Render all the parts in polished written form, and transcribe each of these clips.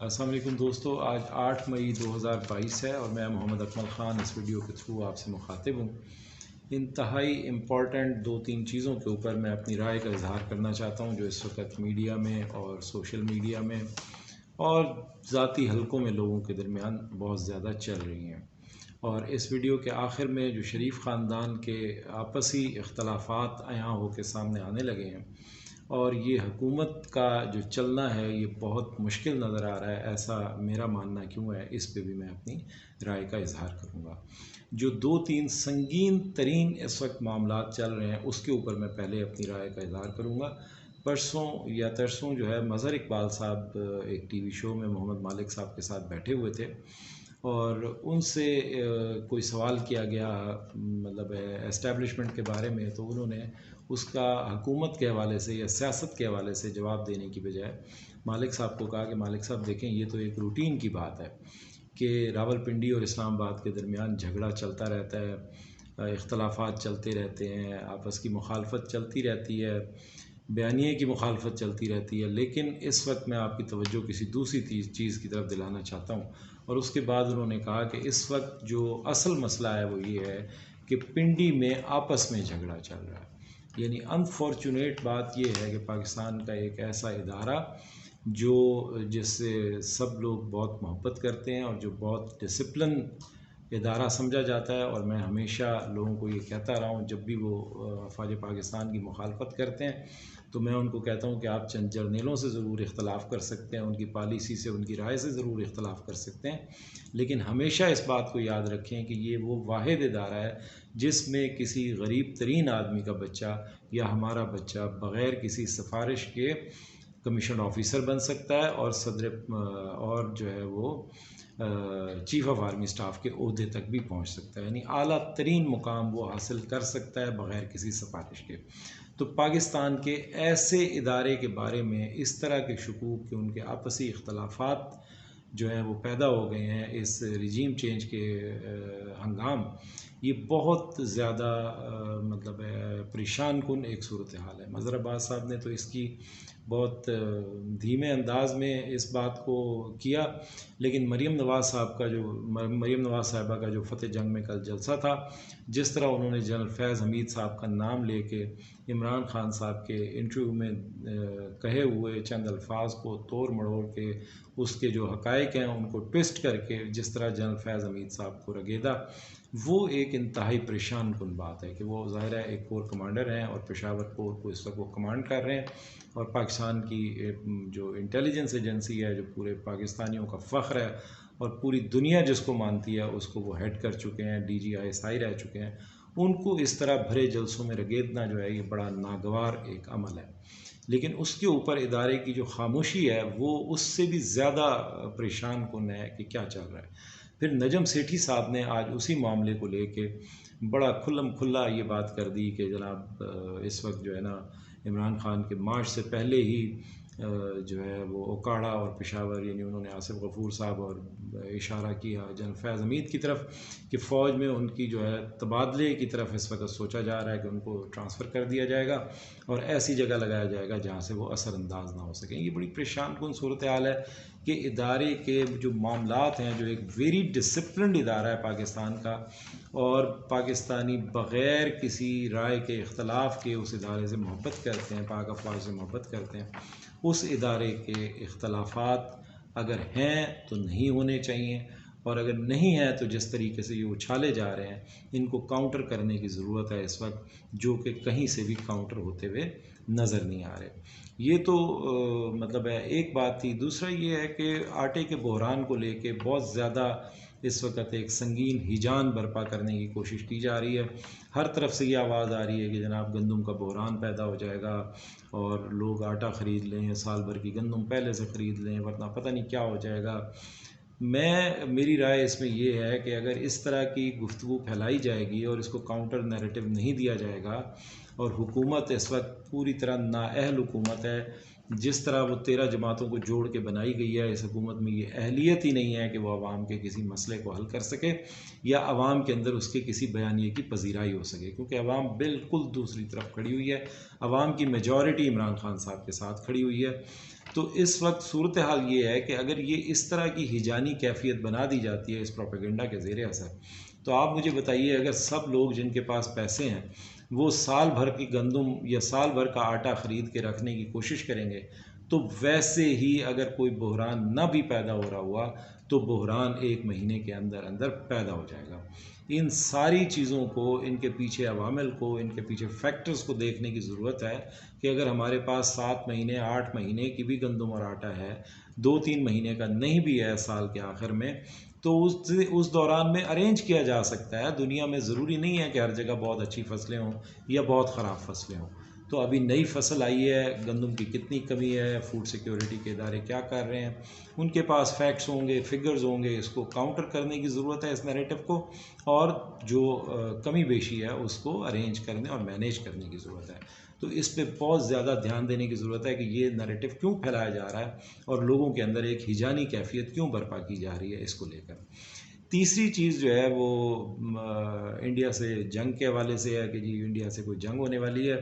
السلام علیکم دوستو، آج 8 مئی 2022 ہے اور میں محمد اکمل خان اس ویڈیو کے تھرو آپ سے مخاطب ہوں۔ انتہائی امپورٹنٹ 2-3 چیزوں کے اوپر میں اپنی رائے کا اظہار کرنا چاہتا ہوں جو اس وقت میڈیا میں اور سوشل میڈیا میں اور ذاتی حلقوں میں لوگوں کے درمیان بہت زیادہ چل رہی ہیں۔ اور اس ویڈیو کے آخر میں جو شریف خاندان کے آپسی اختلافات عیاں ہو کے سامنے آنے لگے ہیں اور یہ حکومت کا جو چلنا ہے یہ بہت مشکل نظر آ رہا ہے، ایسا میرا ماننا کیوں ہے، اس پہ بھی میں اپنی رائے کا اظہار کروں گا۔ جو 2-3 سنگین ترین اس وقت معاملات چل رہے ہیں اس کے اوپر میں پہلے اپنی رائے کا اظہار کروں گا۔ پرسوں یا ترسوں جو ہے مظہر اقبال صاحب ایک ٹی وی شو میں محمد مالک صاحب کے ساتھ بیٹھے ہوئے تھے اور ان سے کوئی سوال کیا گیا مطلب اسٹیبلشمنٹ کے بارے میں، تو انہوں نے اس کا حکومت کے حوالے سے یا سیاست کے حوالے سے جواب دینے کی بجائے مالک صاحب کو کہا کہ مالک صاحب دیکھیں یہ تو ایک روٹین کی بات ہے کہ راولپنڈی اور اسلام آباد کے درمیان جھگڑا چلتا رہتا ہے، اختلافات چلتے رہتے ہیں، آپس کی مخالفت چلتی رہتی ہے، بیانیے کی مخالفت چلتی رہتی ہے، لیکن اس وقت میں آپ کی توجہ کسی دوسری چیز کی طرف دلانا چاہتا ہوں۔ اور اس کے بعد انہوں نے کہا کہ اس وقت جو اصل مسئلہ ہے وہ یہ ہے کہ پنڈی میں آپس میں جھگڑا چل رہا ہے۔ یعنی انفارچونیٹ بات یہ ہے کہ پاکستان کا ایک ایسا ادارہ جس سے سب لوگ بہت محبت کرتے ہیں اور جو بہت ڈسپلن ادارہ سمجھا جاتا ہے، اور میں ہمیشہ لوگوں کو یہ کہتا رہا ہوں جب بھی وہ افواج پاکستان کی مخالفت کرتے ہیں تو میں ان کو کہتا ہوں کہ آپ چند جرنیلوں سے ضرور اختلاف کر سکتے ہیں، ان کی پالیسی سے، ان کی رائے سے ضرور اختلاف کر سکتے ہیں، لیکن ہمیشہ اس بات کو یاد رکھیں کہ یہ وہ واحد ادارہ ہے جس میں کسی غریب ترین آدمی کا بچہ یا ہمارا بچہ بغیر کسی سفارش کے کمیشن آفیسر بن سکتا ہے اور اور جو ہے وہ چیف آف آرمی سٹاف کے عہدے تک بھی پہنچ سکتا ہے، یعنی اعلیٰ ترین مقام وہ حاصل کر سکتا ہے بغیر کسی سفارش کے۔ تو پاکستان کے ایسے ادارے کے بارے میں اس طرح کے شکوک کہ ان کے آپسی اختلافات جو ہیں وہ پیدا ہو گئے ہیں اس رجیم چینج کے ہنگام، یہ بہت زیادہ مطلب پریشان کن ایک صورتحال ہے۔ مظہر عباس صاحب نے تو اس کی بہت دھیمے انداز میں اس بات کو کیا، لیکن مریم نواز صاحبہ کا جو فتح جنگ میں کل جلسہ تھا، جس طرح انہوں نے جنرل فیض حمید صاحب کا نام لے کے عمران خان صاحب کے انٹرویو میں کہے ہوئے چند الفاظ کو توڑ مڑوڑ کے اس کے جو حقائق ہیں ان کو ٹوسٹ کر کے جس طرح جنرل فیض حمید صاحب کو رگیدا، وہ ایک انتہائی پریشان کن بات ہے کہ وہ ظاہر ہے ایک کور کمانڈر ہیں اور پشاور کور کو اس وقت وہ کمانڈ کر رہے ہیں، اور پاکستان کی جو انٹیلیجنس ایجنسی ہے جو پورے پاکستانیوں کا فخر ہے اور پوری دنیا جس کو مانتی ہے اس کو وہ ہیڈ کر چکے ہیں، ڈی جی ISI رہ چکے ہیں، ان کو اس طرح بھرے جلسوں میں رگیدنا جو ہے یہ بڑا ناگوار ایک عمل ہے۔ لیکن اس کے اوپر ادارے کی جو خاموشی ہے وہ اس سے بھی زیادہ پریشان کن ہے کہ کیا چل رہا ہے۔ پھر نجم سیٹھی صاحب نے آج اسی معاملے کو لے کے بڑا کھلم کھلا یہ بات کر دی کہ جناب اس وقت جو ہے نا عمران خان کے مارچ سے پہلے ہی جو ہے وہ اوکاڑا اور پشاور، یعنی انہوں نے آصف غفور صاحب اور اشارہ کیا جنرل فیض حمید کی طرف کہ فوج میں ان کی جو ہے تبادلے کی طرف اس وقت سوچا جا رہا ہے کہ ان کو ٹرانسفر کر دیا جائے گا اور ایسی جگہ لگایا جائے گا جہاں سے وہ اثر انداز نہ ہو سکیں۔ یہ بڑی پریشان کن صورتحال ہے کہ ادارے کے جو معاملات ہیں، جو ایک ویری ڈسپلنڈ ادارہ ہے پاکستان کا، اور پاکستانی بغیر کسی رائے کے اختلاف کے اس ادارے سے محبت کرتے ہیں، پاک افواج سے محبت کرتے ہیں، اس ادارے کے اختلافات اگر ہیں تو نہیں ہونے چاہیے، اور اگر نہیں ہے تو جس طریقے سے یہ اچھالے جا رہے ہیں ان کو کاؤنٹر کرنے کی ضرورت ہے اس وقت، جو کہ کہیں سے بھی کاؤنٹر ہوتے ہوئے نظر نہیں آ رہے۔ یہ تو مطلب ہے ایک بات تھی۔ دوسرا یہ ہے کہ آٹے کے بحران کو لے کے بہت زیادہ اس وقت ایک سنگین ہیجان برپا کرنے کی کوشش کی جا رہی ہے۔ ہر طرف سے یہ آواز آ رہی ہے کہ جناب گندم کا بحران پیدا ہو جائے گا اور لوگ آٹا خرید لیں، سال بھر کی گندم پہلے سے خرید لیں ورنہ پتہ نہیں کیا ہو جائے گا۔ میری رائے اس میں یہ ہے کہ اگر اس طرح کی گفتگو پھیلائی جائے گی اور اس کو کاؤنٹر نیریٹو نہیں دیا جائے گا، اور حکومت اس وقت پوری طرح نااہل حکومت ہے جس طرح وہ 13 جماعتوں کو جوڑ کے بنائی گئی ہے، اس حکومت میں یہ اہلیت ہی نہیں ہے کہ وہ عوام کے کسی مسئلے کو حل کر سکے یا عوام کے اندر اس کے کسی بیانیے کی پذیرائی ہو سکے، کیونکہ عوام بالکل دوسری طرف کھڑی ہوئی ہے، عوام کی میجورٹی عمران خان صاحب کے ساتھ کھڑی ہوئی ہے۔ تو اس وقت صورتحال یہ ہے کہ اگر یہ اس طرح کی ہیجانی کیفیت بنا دی جاتی ہے اس پروپیگنڈا کے زیر اثر، تو آپ مجھے بتائیے اگر سب لوگ جن کے پاس پیسے ہیں وہ سال بھر کی گندم یا سال بھر کا آٹا خرید کے رکھنے کی کوشش کریں گے، تو ویسے ہی اگر کوئی بحران نہ بھی پیدا ہو رہا ہوا تو بحران 1 مہینے کے اندر اندر پیدا ہو جائے گا۔ ان ساری چیزوں کو، ان کے پیچھے عوامل کو، ان کے پیچھے فیکٹرز کو دیکھنے کی ضرورت ہے کہ اگر ہمارے پاس 7 مہینے 8 مہینے کی بھی گندم اور آٹا ہے، 2-3 مہینے کا نہیں بھی ہے سال کے آخر میں، تو اس دوران میں ارینج کیا جا سکتا ہے۔ دنیا میں ضروری نہیں ہے کہ ہر جگہ بہت اچھی فصلیں ہوں یا بہت خراب فصلیں ہوں۔ تو ابھی نئی فصل آئی ہے، گندم کی کتنی کمی ہے، فوڈ سیکیورٹی کے ادارے کیا کر رہے ہیں، ان کے پاس فیکٹس ہوں گے، فگرز ہوں گے، اس کو کاؤنٹر کرنے کی ضرورت ہے اس نیریٹو کو، اور جو کمی بیشی ہے اس کو ارینج کرنے اور مینیج کرنے کی ضرورت ہے۔ تو اس پہ بہت زیادہ دھیان دینے کی ضرورت ہے کہ یہ نیریٹو کیوں پھیلایا جا رہا ہے اور لوگوں کے اندر ایک ہیجانی کیفیت کیوں برپا کی جا رہی ہے اس کو لے کر۔ تیسری چیز جو ہے وہ انڈیا سے جنگ کے حوالے سے ہے کہ جی انڈیا سے کوئی جنگ ہونے والی ہے،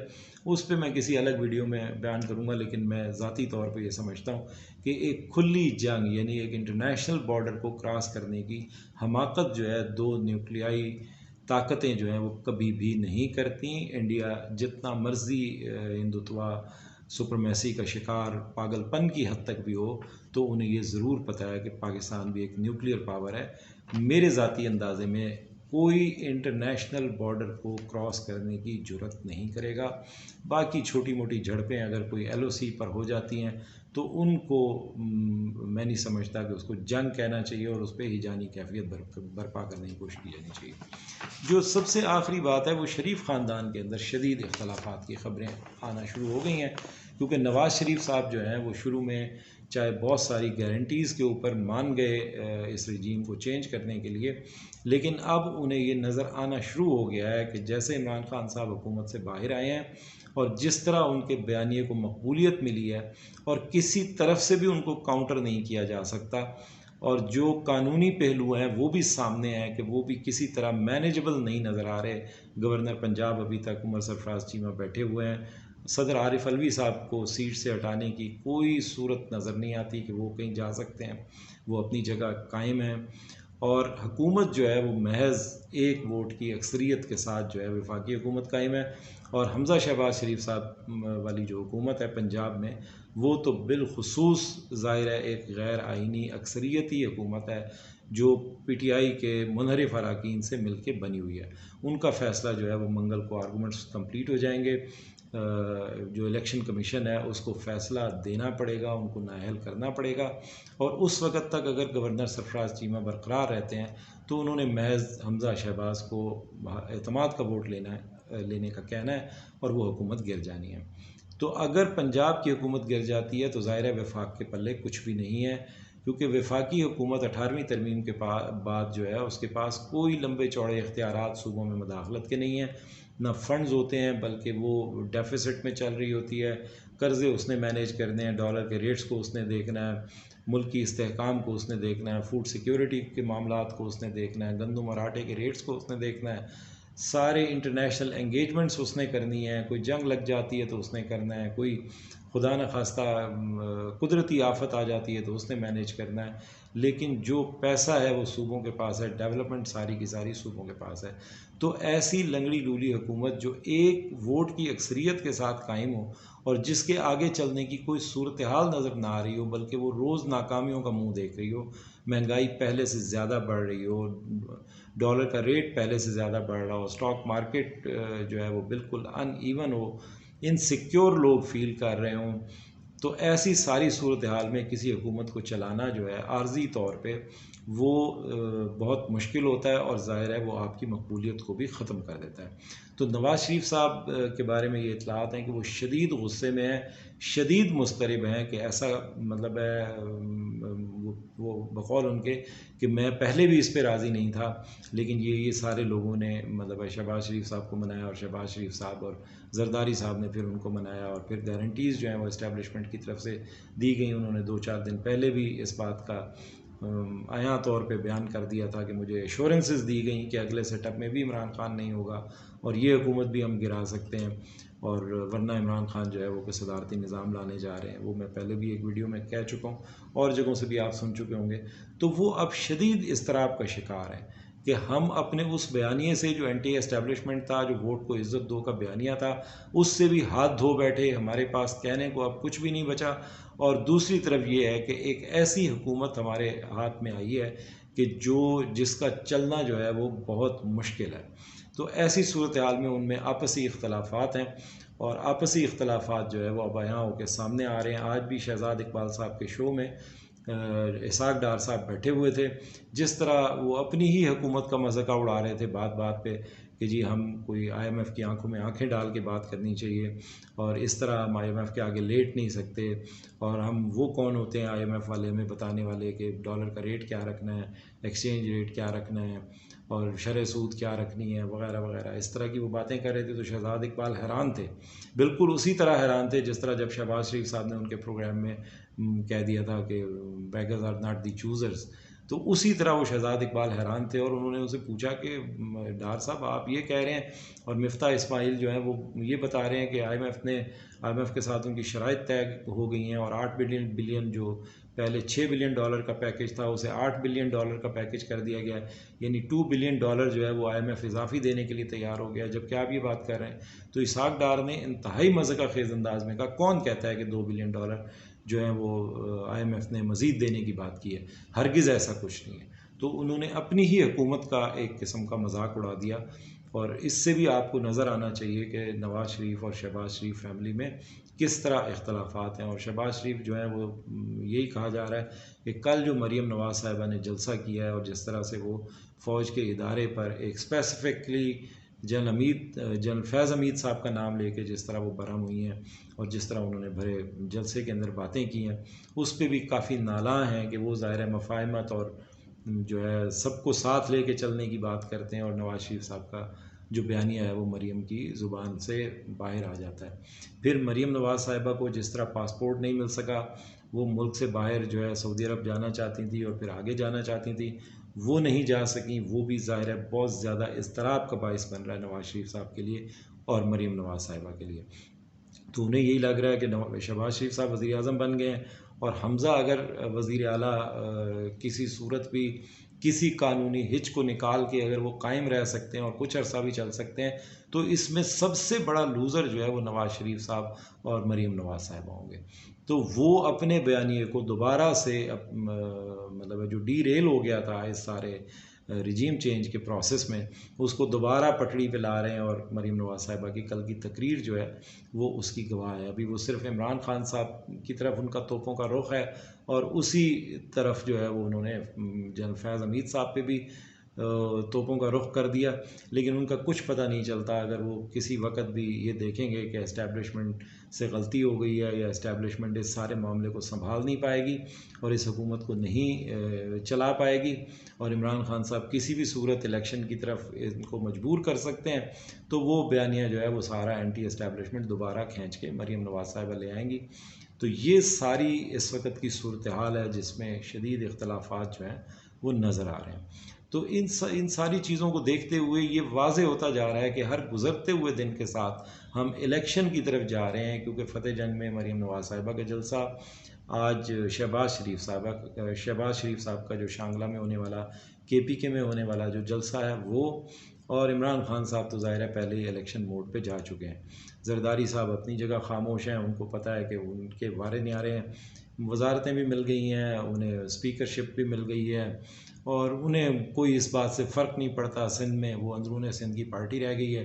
اس پہ میں کسی الگ ویڈیو میں بیان کروں گا، لیکن میں ذاتی طور پہ یہ سمجھتا ہوں کہ ایک کھلی جنگ یعنی ایک انٹرنیشنل بارڈر کو کراس کرنے کی حماقت جو ہے 2 نیوکلیائی طاقتیں جو ہیں وہ کبھی بھی نہیں کرتی۔ انڈیا جتنا مرضی ہندوتوا سپرمیسی کا شکار پاگل پن کی حد تک بھی ہو، تو انہیں یہ ضرور پتہ ہے کہ پاکستان بھی ایک نیوکلیئر پاور ہے۔ میرے ذاتی اندازے میں کوئی انٹرنیشنل بارڈر کو کراس کرنے کی جرات نہیں کرے گا۔ باقی چھوٹی موٹی جھڑپیں اگر کوئی ایل او سی پر ہو جاتی ہیں تو ان کو میں نہیں سمجھتا کہ اس کو جنگ کہنا چاہیے اور اس پہ ہیجانی کیفیت برپا کرنے کی کوشش کی جانی چاہیے۔ جو سب سے آخری بات ہے وہ شریف خاندان کے اندر شدید اختلافات کی خبریں آنا شروع ہو گئی ہیں، کیونکہ نواز شریف صاحب جو ہیں وہ شروع میں چاہے بہت ساری گارنٹیز کے اوپر مان گئے اس رجیم کو چینج کرنے کے لیے، لیکن اب انہیں یہ نظر آنا شروع ہو گیا ہے کہ جیسے عمران خان صاحب حکومت سے باہر آئے ہیں اور جس طرح ان کے بیانیے کو مقبولیت ملی ہے اور کسی طرف سے بھی ان کو کاؤنٹر نہیں کیا جا سکتا، اور جو قانونی پہلو ہیں وہ بھی سامنے ہیں کہ وہ بھی کسی طرح مینیجبل نہیں نظر آ رہے۔ گورنر پنجاب ابھی تک عمر سرفراز چیمہ بیٹھے ہوئے ہیں، صدر عارف علوی صاحب کو سیٹ سے ہٹانے کی کوئی صورت نظر نہیں آتی کہ وہ کہیں جا سکتے ہیں، وہ اپنی جگہ قائم ہیں، اور حکومت جو ہے وہ محض 1 ووٹ کی اکثریت کے ساتھ جو ہے وفاقی حکومت قائم ہے، اور حمزہ شہباز شریف صاحب والی جو حکومت ہے پنجاب میں وہ تو بالخصوص ظاہر ہے ایک غیر آئینی اکثریتی حکومت ہے جو پی ٹی آئی کے منحرف اراکین سے مل کے بنی ہوئی ہے۔ ان کا فیصلہ جو ہے وہ منگل کو آرگومنٹس کمپلیٹ ہو جائیں گے، جو الیکشن کمیشن ہے اس کو فیصلہ دینا پڑے گا، ان کو نااہل کرنا پڑے گا، اور اس وقت تک اگر گورنر سرفراز چیمہ برقرار رہتے ہیں تو انہوں نے محض حمزہ شہباز کو اعتماد کا ووٹ لینے کا کہنا ہے اور وہ حکومت گر جانی ہے۔ تو اگر پنجاب کی حکومت گر جاتی ہے تو ظاہر ہے وفاق کے پلے کچھ بھی نہیں ہے، کیونکہ وفاقی حکومت 18ویں ترمیم کے بعد جو ہے اس کے پاس کوئی لمبے چوڑے اختیارات صوبوں میں مداخلت کے نہیں ہیں، نہ فنڈز ہوتے ہیں، بلکہ وہ ڈیفیسٹ میں چل رہی ہوتی ہے، قرضے اس نے مینیج کرنے ہیں، ڈالر کے ریٹس کو اس نے دیکھنا ہے، ملک کی استحکام کو اس نے دیکھنا ہے، فوڈ سیکیورٹی کے معاملات کو اس نے دیکھنا ہے، گندم اور آٹے کے ریٹس کو اس نے دیکھنا ہے، سارے انٹرنیشنل انگیجمنٹس اس نے کرنی ہے، کوئی جنگ لگ جاتی ہے تو اس نے کرنا ہے، کوئی خدا نخواستہ قدرتی آفت آ جاتی ہے تو اس نے مینیج کرنا ہے، لیکن جو پیسہ ہے وہ صوبوں کے پاس ہے، ڈیولپمنٹ ساری کی ساری صوبوں کے پاس ہے۔ تو ایسی لنگڑی لولی حکومت جو 1 ووٹ کی اکثریت کے ساتھ قائم ہو اور جس کے آگے چلنے کی کوئی صورتحال نظر نہ آ رہی ہو، بلکہ وہ روز ناکامیوں کا منہ دیکھ رہی ہو، مہنگائی پہلے سے زیادہ بڑھ رہی ہو، ڈالر کا ریٹ پہلے سے زیادہ بڑھ رہا ہو، اسٹاک مارکیٹ جو ہے وہ بالکل ان ایون ہو، انسیکیور لوگ فیل کر رہے ہوں، تو ایسی ساری صورتحال میں کسی حکومت کو چلانا جو ہے عارضی طور پہ وہ بہت مشکل ہوتا ہے، اور ظاہر ہے وہ آپ کی مقبولیت کو بھی ختم کر دیتا ہے۔ تو نواز شریف صاحب کے بارے میں یہ اطلاعات ہیں کہ وہ شدید غصے میں ہیں، شدید مضطرب ہیں، کہ ایسا مطلب ہے وہ بقول ان کے کہ میں پہلے بھی اس پہ راضی نہیں تھا، لیکن یہ سارے لوگوں نے مطلب شہباز شریف صاحب کو منایا، اور شہباز شریف صاحب اور زرداری صاحب نے پھر ان کو منایا، اور پھر گارنٹیز جو ہیں وہ اسٹیبلشمنٹ کی طرف سے دی گئیں۔ انہوں نے 2-4 دن پہلے بھی اس بات کا عیاں طور پہ بیان کر دیا تھا کہ مجھے ایشورنسز دی گئیں کہ اگلے سیٹ اپ میں بھی عمران خان نہیں ہوگا اور یہ حکومت بھی ہم گرا سکتے ہیں، اور ورنہ عمران خان جو ہے وہ صدارتی نظام لانے جا رہے ہیں۔ وہ میں پہلے بھی ایک ویڈیو میں کہہ چکا ہوں، اور جگہوں سے بھی آپ سن چکے ہوں گے۔ تو وہ اب شدید اضطراب کا شکار ہے کہ ہم اپنے اس بیانیے سے جو اینٹی اسٹیبلشمنٹ تھا، جو ووٹ کو عزت دو کا بیانیہ تھا، اس سے بھی ہاتھ دھو بیٹھے، ہمارے پاس کہنے کو اب کچھ بھی نہیں بچا۔ اور دوسری طرف یہ ہے کہ ایک ایسی حکومت ہمارے ہاتھ میں آئی ہے کہ جس کا چلنا جو ہے وہ بہت مشکل ہے۔ تو ایسی صورتحال میں ان میں آپسی اختلافات ہیں، اور آپسی اختلافات جو ہے وہ اب یہاں ہو کے سامنے آ رہے ہیں۔ آج بھی شہزاد اقبال صاحب کے شو میں اسحاق ڈار صاحب بیٹھے ہوئے تھے، جس طرح وہ اپنی ہی حکومت کا مذاق اڑا رہے تھے بات بات پہ کہ جی ہم کوئی آئی ایم ایف کی آنکھوں میں آنکھیں ڈال کے بات کرنی چاہیے، اور اس طرح ہم آئی ایم ایف کے آگے لیٹ نہیں سکتے، اور ہم وہ کون ہوتے ہیں آئی ایم ایف والے ہمیں بتانے والے کہ ڈالر کا ریٹ کیا رکھنا ہے، ایکسچینج ریٹ کیا رکھنا ہے، اور شرح سود کیا رکھنی ہے، وغیرہ وغیرہ۔ اس طرح کی وہ باتیں کر رہے تھے، تو شہزاد اقبال حیران تھے، بالکل اسی طرح حیران تھے جس طرح جب شہباز شریف صاحب نے ان کے پروگرام میں کہہ دیا تھا کہ beggars are not the choosers, تو اسی طرح وہ شہزاد اقبال حیران تھے۔ اور انہوں نے اسے پوچھا کہ ڈار صاحب آپ یہ کہہ رہے ہیں، اور مفتاح اسماعیل جو ہیں وہ یہ بتا رہے ہیں کہ آئی ایم ایف کے ساتھ ان کی شرائط طے ہو گئی ہیں، اور 8 بلین جو پہلے $6 بلین کا پیکج تھا اسے $8 بلین کا پیکج کر دیا گیا ہے، یعنی $2 بلین جو ہے وہ آئی ایم ایف اضافی دینے کے لیے تیار ہو گیا۔ جب کہ آپ یہ بات کر رہے ہیں، تو اسحاق ڈار نے انتہائی مذاق خیز انداز میں کہا کون کہتا ہے کہ $2 بلین جو ہے وہ آئی ایم ایف نے مزید دینے کی بات کی ہے، ہرگز ایسا کچھ نہیں ہے۔ تو انہوں نے اپنی ہی حکومت کا ایک قسم کا مذاق اڑا دیا، اور اس سے بھی آپ کو نظر آنا چاہیے کہ نواز شریف اور شہباز شریف فیملی میں کس طرح اختلافات ہیں۔ اور شہباز شریف جو ہے وہ یہی کہا جا رہا ہے کہ کل جو مریم نواز صاحبہ نے جلسہ کیا ہے، اور جس طرح سے وہ فوج کے ادارے پر ایک اسپیسیفکلی جنرل فیض حمید صاحب کا نام لے کے جس طرح وہ برہم ہوئی ہیں، اور جس طرح انہوں نے بھرے جلسے کے اندر باتیں کی ہیں، اس پہ بھی کافی نالاں ہیں کہ وہ ظاہر مفاہمت اور جو ہے سب کو ساتھ لے کے چلنے کی بات کرتے ہیں، اور نواز شریف صاحب کا جو بیانیہ ہے وہ مریم کی زبان سے باہر آ جاتا ہے۔ پھر مریم نواز صاحبہ کو جس طرح پاسپورٹ نہیں مل سکا، وہ ملک سے باہر جو ہے سعودی عرب جانا چاہتی تھیں اور پھر آگے جانا چاہتی تھیں، وہ نہیں جا سکیں، وہ بھی ظاہر ہے بہت زیادہ اضطراب کا باعث بن رہا ہے نواز شریف صاحب کے لیے اور مریم نواز صاحبہ کے لیے۔ تو انہیں یہی لگ رہا ہے کہ شہباز شریف صاحب وزیر اعظم بن گئے ہیں، اور حمزہ اگر وزیر اعلیٰ کسی صورت بھی کسی قانونی ہچ کو نکال کے اگر وہ قائم رہ سکتے ہیں اور کچھ عرصہ بھی چل سکتے ہیں، تو اس میں سب سے بڑا لوزر جو ہے وہ نواز شریف صاحب اور مریم نواز صاحبہ ہوں گے۔ تو وہ اپنے بیانیے کو دوبارہ سے مطلب جو ڈی ریل ہو گیا تھا اس سارے رجیم چینج کے پروسیس میں، اس کو دوبارہ پٹڑی پہ لا رہے ہیں، اور مریم نواز صاحبہ کی کل کی تقریر جو ہے وہ اس کی گواہ ہے۔ ابھی وہ صرف عمران خان صاحب کی طرف ان کا توپوں کا رخ ہے، اور اسی طرف جو ہے وہ انہوں نے جنرل فیض حمید صاحب پہ بھی توپوں کا رخ کر دیا، لیکن ان کا کچھ پتہ نہیں چلتا اگر وہ کسی وقت بھی یہ دیکھیں گے کہ اسٹیبلشمنٹ سے غلطی ہو گئی ہے، یا اسٹیبلشمنٹ اس سارے معاملے کو سنبھال نہیں پائے گی اور اس حکومت کو نہیں چلا پائے گی، اور عمران خان صاحب کسی بھی صورت الیکشن کی طرف ان کو مجبور کر سکتے ہیں، تو وہ بیانیہ جو ہے وہ سارا اینٹی اسٹیبلشمنٹ دوبارہ کھینچ کے مریم نواز صاحبہ لے آئیں گی۔ تو یہ ساری اس وقت کی صورتحال ہے جس میں شدید اختلافات جو ہیں وہ نظر آ رہے ہیں۔ تو ان ساری چیزوں کو دیکھتے ہوئے یہ واضح ہوتا جا رہا ہے کہ ہر گزرتے ہوئے دن کے ساتھ ہم الیکشن کی طرف جا رہے ہیں، کیونکہ فتح جنگ میں مریم نواز صاحبہ کا جلسہ، آج شہباز شریف صاحب کا جو شانگلہ میں ہونے والا KPK میں ہونے والا جو جلسہ ہے وہ، اور عمران خان صاحب تو ظاہر ہے پہلے ہی الیکشن موڈ پہ جا چکے ہیں۔ زرداری صاحب اپنی جگہ خاموش ہیں، ان کو پتہ ہے کہ ان کے وارے نیارے ہیں، وزارتیں بھی مل گئی ہیں، انہیں اسپیکرشپ بھی مل گئی ہے، اور انہیں کوئی اس بات سے فرق نہیں پڑتا، سندھ میں وہ اندرون سندھ کی پارٹی رہ گئی ہے،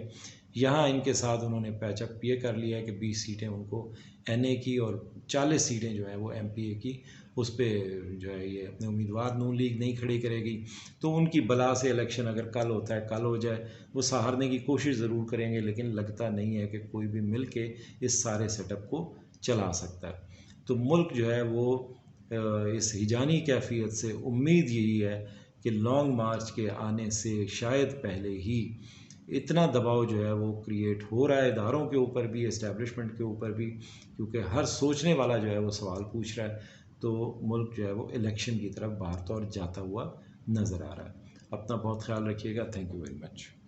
یہاں ان کے ساتھ انہوں نے پیچ اپ یہ کر لیا ہے کہ 20 سیٹیں ان کو NA کی اور 40 سیٹیں جو ہیں وہ MPA کی، اس پہ جو ہے یہ اپنے امیدوار نون لیگ نہیں کھڑی کرے گی، تو ان کی بلا سے الیکشن اگر کل ہوتا ہے کل ہو جائے، وہ سہارنے کی کوشش ضرور کریں گے، لیکن لگتا نہیں ہے کہ کوئی بھی مل کے اس سارے سیٹ اپ کو چلا سکتا ہے۔ تو ملک جو ہے وہ اس ہجانی کیفیت سے امید یہی ہے کہ لانگ مارچ کے آنے سے شاید پہلے ہی اتنا دباؤ جو ہے وہ کریٹ ہو رہا ہے اداروں کے اوپر بھی، اسٹیبلشمنٹ کے اوپر بھی، کیونکہ ہر سوچنے والا جو ہے وہ سوال پوچھ رہا ہے، تو ملک جو ہے وہ الیکشن کی طرف باہر طور جاتا ہوا نظر آ رہا ہے۔ اپنا بہت خیال رکھیے گا، تھینک یو ویری مچ۔